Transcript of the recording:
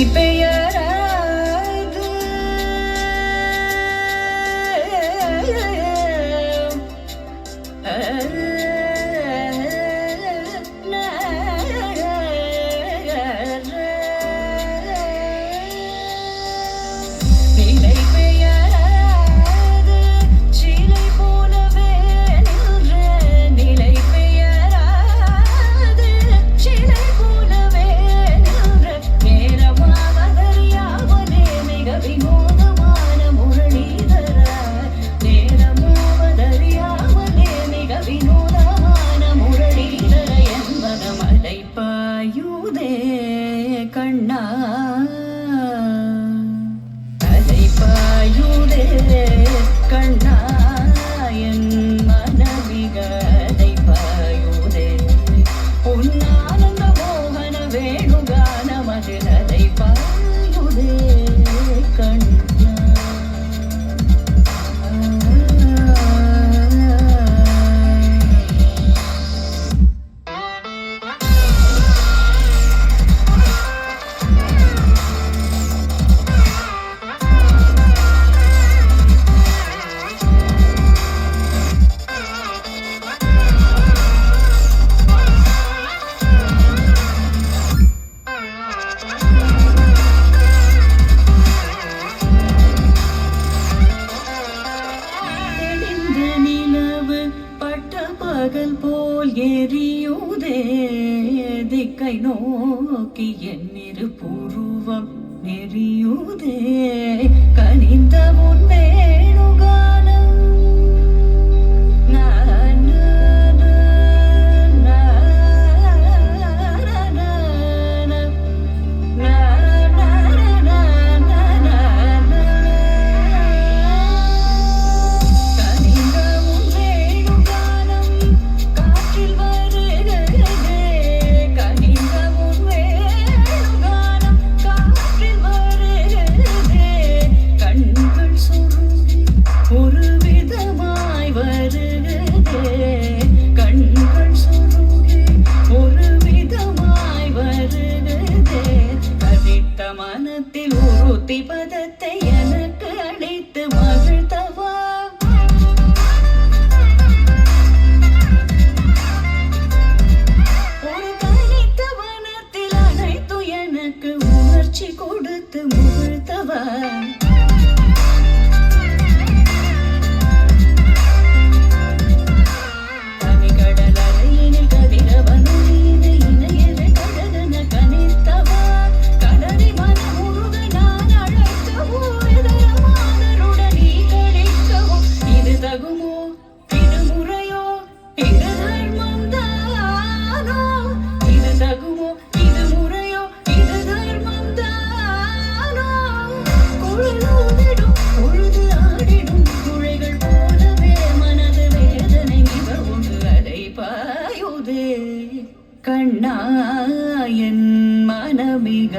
பெயராது நிலை பெயராது சிலை போலவே நின்ற நிலை பெயராது சிலை போலவே நின்ற நேரமாவதறியாமலே மிக வினோதமான முரளிதர நேரமாவதறியாமலே மிக வினோதமான முரளிதர என்பன மலை பாயுதே கண்ணா பாயுதே கண்ணா என் மனமிகதை பாயுதே உன்னானந்த மோகன வேணுகான மகிழதை பாயுதே கண்ணா நிலவு பட்ட பகல் போல் எரியுதே திக்கை நோக்கி என்னிரு புருவம் நெறியுதே கனிந்த உன் வேணுகானம் மனத்தில் உறுத்தி பதத்தை எனக்கு அளித்து மகிழ்த்தவா ஒரு தனித்த வனத்தில் அனைத்து எனக்கு உணர்ச்சி கொடுத்து முகிழ்த்தவா கண்ணா என் மனமிக